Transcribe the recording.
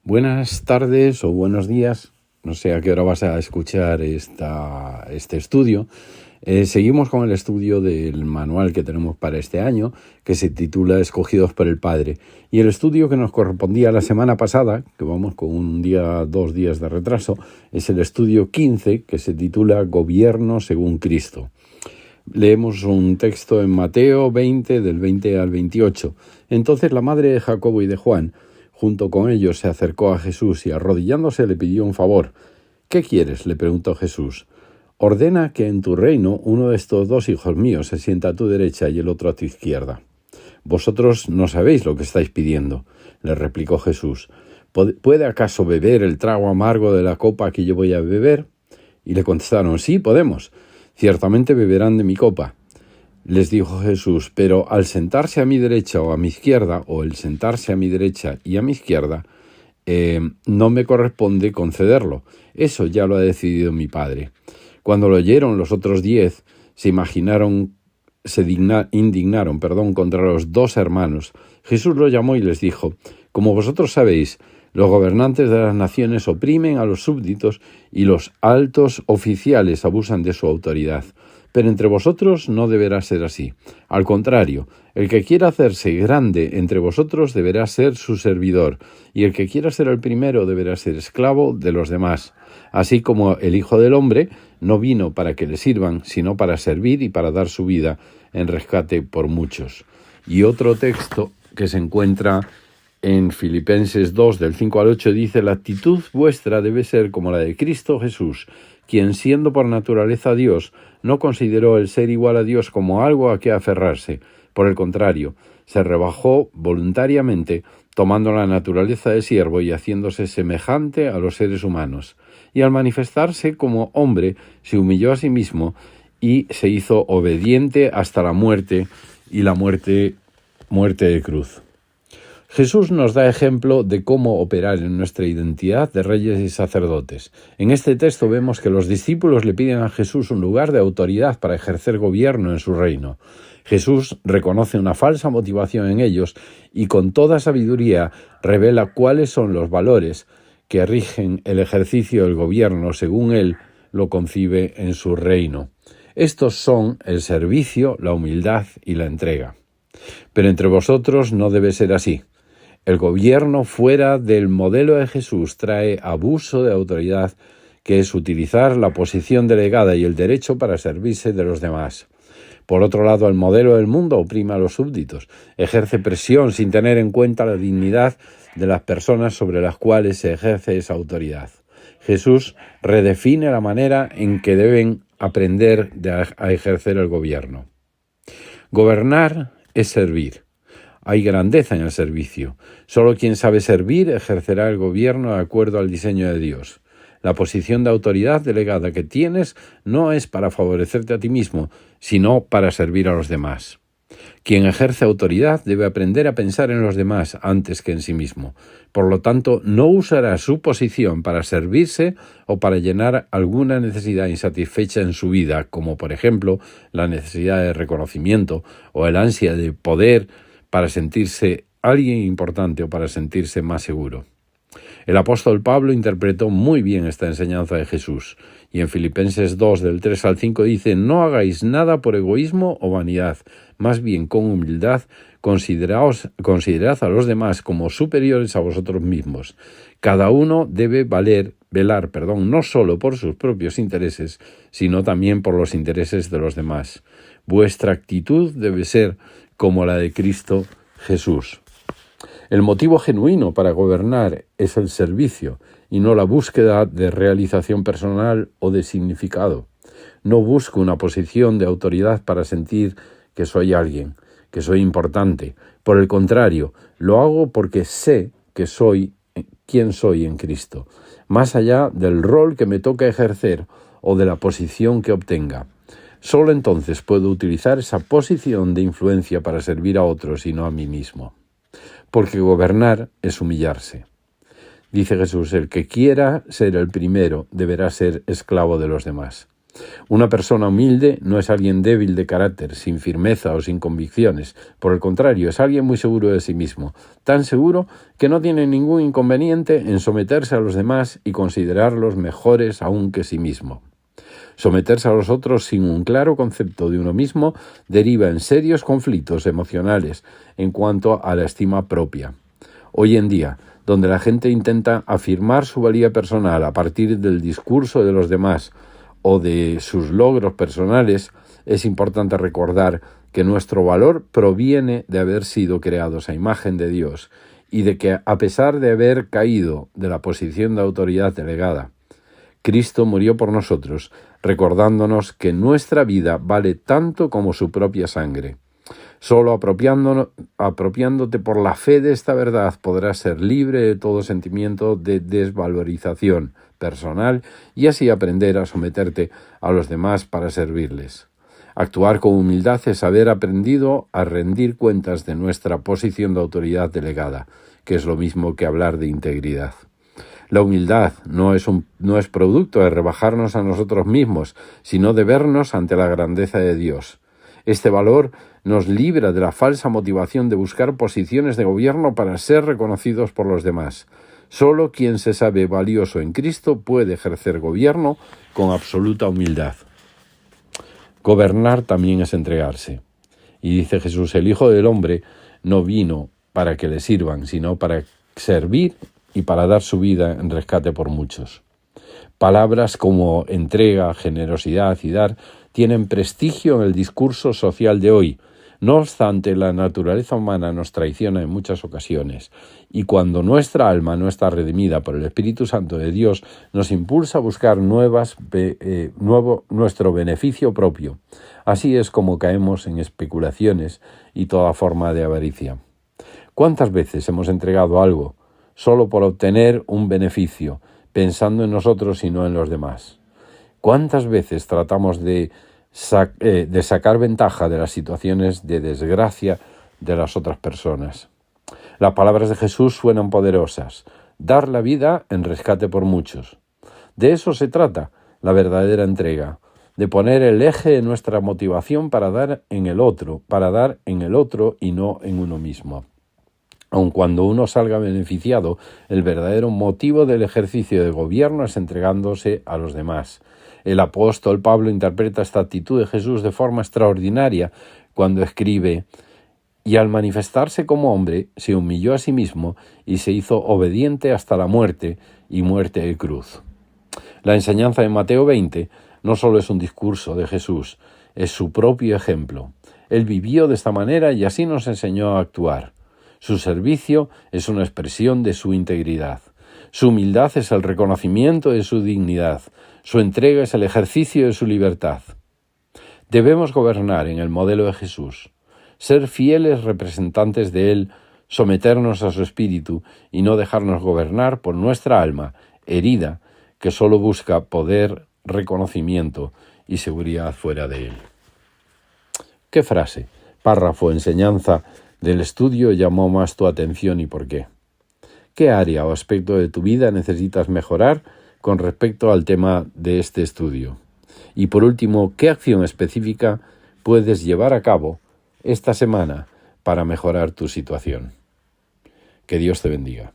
Buenas tardes o buenos días, no sé a qué hora vas a escuchar este estudio. Seguimos con el estudio del manual que tenemos para este año, que se titula Escogidos por el Padre. Y el estudio que nos correspondía la semana pasada, que vamos con 2 días de retraso, es el estudio 15, que se titula Gobierno según Cristo. Leemos un texto en Mateo 20, del 20 al 28. Entonces la madre de Jacobo y de Juan, junto con ellos, se acercó a Jesús y arrodillándose le pidió un favor. ¿Qué quieres?, le preguntó Jesús. Ordena que en tu reino uno de estos 2 hijos míos se sienta a tu derecha y el otro a tu izquierda. Vosotros no sabéis lo que estáis pidiendo, le replicó Jesús. ¿Puede acaso beber el trago amargo de la copa que yo voy a beber? Y le contestaron, sí, podemos. Ciertamente beberán de mi copa. Les dijo Jesús, pero al sentarse a mi derecha o a mi izquierda, o el sentarse a mi derecha y a mi izquierda, no me corresponde concederlo. Eso ya lo ha decidido mi Padre. Cuando lo oyeron los otros 10, se indignaron contra los 2 hermanos. Jesús los llamó y les dijo, como vosotros sabéis, los gobernantes de las naciones oprimen a los súbditos y los altos oficiales abusan de su autoridad. Pero entre vosotros no deberá ser así. Al contrario, el que quiera hacerse grande entre vosotros deberá ser su servidor, y el que quiera ser el primero deberá ser esclavo de los demás. Así como el Hijo del Hombre no vino para que le sirvan, sino para servir y para dar su vida en rescate por muchos. Y otro texto que se encuentra en Filipenses 2, del 5 al 8, dice, la actitud vuestra debe ser como la de Cristo Jesús, quien siendo por naturaleza Dios, no consideró el ser igual a Dios como algo a que aferrarse. Por el contrario, se rebajó voluntariamente, tomando la naturaleza de siervo y haciéndose semejante a los seres humanos. Y al manifestarse como hombre, se humilló a sí mismo y se hizo obediente hasta la muerte, y la muerte de cruz. Jesús nos da ejemplo de cómo operar en nuestra identidad de reyes y sacerdotes. En este texto vemos que los discípulos le piden a Jesús un lugar de autoridad para ejercer gobierno en su reino. Jesús reconoce una falsa motivación en ellos y con toda sabiduría revela cuáles son los valores que rigen el ejercicio del gobierno según Él lo concibe en su reino. Estos son el servicio, la humildad y la entrega. Pero entre vosotros no debe ser así. El gobierno fuera del modelo de Jesús trae abuso de autoridad, que es utilizar la posición delegada y el derecho para servirse de los demás. Por otro lado, el modelo del mundo oprime a los súbditos, ejerce presión sin tener en cuenta la dignidad de las personas sobre las cuales se ejerce esa autoridad. Jesús redefine la manera en que deben aprender a ejercer el gobierno. Gobernar es servir. Hay grandeza en el servicio. Solo quien sabe servir ejercerá el gobierno de acuerdo al diseño de Dios. La posición de autoridad delegada que tienes no es para favorecerte a ti mismo, sino para servir a los demás. Quien ejerce autoridad debe aprender a pensar en los demás antes que en sí mismo. Por lo tanto, no usará su posición para servirse o para llenar alguna necesidad insatisfecha en su vida, como por ejemplo la necesidad de reconocimiento o el ansia de poder para sentirse alguien importante o para sentirse más seguro. El apóstol Pablo interpretó muy bien esta enseñanza de Jesús, y en Filipenses 2, del 3 al 5 dice, no hagáis nada por egoísmo o vanidad, más bien con humildad considerad a los demás como superiores a vosotros mismos. Cada uno debe velar, no solo por sus propios intereses, sino también por los intereses de los demás. Vuestra actitud debe ser como la de Cristo Jesús. El motivo genuino para gobernar es el servicio y no la búsqueda de realización personal o de significado. No busco una posición de autoridad para sentir que soy alguien, que soy importante. Por el contrario, lo hago porque sé que soy quien soy en Cristo, más allá del rol que me toca ejercer o de la posición que obtenga. Solo entonces puedo utilizar esa posición de influencia para servir a otros y no a mí mismo. Porque gobernar es humillarse. Dice Jesús, el que quiera ser el primero deberá ser esclavo de los demás. Una persona humilde no es alguien débil de carácter, sin firmeza o sin convicciones. Por el contrario, es alguien muy seguro de sí mismo, tan seguro que no tiene ningún inconveniente en someterse a los demás y considerarlos mejores aún que sí mismo. Someterse a los otros sin un claro concepto de uno mismo deriva en serios conflictos emocionales en cuanto a la estima propia. Hoy en día, donde la gente intenta afirmar su valía personal a partir del discurso de los demás o de sus logros personales, es importante recordar que nuestro valor proviene de haber sido creados a imagen de Dios y de que, a pesar de haber caído de la posición de autoridad delegada, Cristo murió por nosotros, recordándonos que nuestra vida vale tanto como su propia sangre. Solo apropiándote por la fe de esta verdad podrás ser libre de todo sentimiento de desvalorización personal y así aprender a someterte a los demás para servirles. Actuar con humildad es haber aprendido a rendir cuentas de nuestra posición de autoridad delegada, que es lo mismo que hablar de integridad. La humildad no es producto de rebajarnos a nosotros mismos, sino de vernos ante la grandeza de Dios. Este valor nos libra de la falsa motivación de buscar posiciones de gobierno para ser reconocidos por los demás. Solo quien se sabe valioso en Cristo puede ejercer gobierno con absoluta humildad. Gobernar también es entregarse. Y dice Jesús, el Hijo del Hombre no vino para que le sirvan, sino para servir y para dar su vida en rescate por muchos. Palabras como entrega, generosidad y dar tienen prestigio en el discurso social de hoy. No obstante, la naturaleza humana nos traiciona en muchas ocasiones, y cuando nuestra alma no está redimida por el Espíritu Santo de Dios, nos impulsa a buscar nuestro beneficio propio. Así es como caemos en especulaciones y toda forma de avaricia. ¿Cuántas veces hemos entregado algo solo por obtener un beneficio, pensando en nosotros y no en los demás? ¿Cuántas veces tratamos de sacar ventaja de las situaciones de desgracia de las otras personas? Las palabras de Jesús suenan poderosas. Dar la vida en rescate por muchos. De eso se trata la verdadera entrega, de poner el eje de nuestra motivación para dar en el otro y no en uno mismo. Aun cuando uno salga beneficiado, el verdadero motivo del ejercicio de gobierno es entregándose a los demás. El apóstol Pablo interpreta esta actitud de Jesús de forma extraordinaria cuando escribe: «Y al manifestarse como hombre, se humilló a sí mismo y se hizo obediente hasta la muerte y muerte de cruz». La enseñanza de Mateo 20 no solo es un discurso de Jesús, es su propio ejemplo. Él vivió de esta manera y así nos enseñó a actuar. Su servicio es una expresión de su integridad. Su humildad es el reconocimiento de su dignidad. Su entrega es el ejercicio de su libertad. Debemos gobernar en el modelo de Jesús, ser fieles representantes de Él, someternos a su espíritu y no dejarnos gobernar por nuestra alma herida que solo busca poder, reconocimiento y seguridad fuera de Él. ¿Qué frase, párrafo, enseñanza del estudio llamó más tu atención y por qué? ¿Qué área o aspecto de tu vida necesitas mejorar con respecto al tema de este estudio? Y por último, ¿qué acción específica puedes llevar a cabo esta semana para mejorar tu situación? Que Dios te bendiga.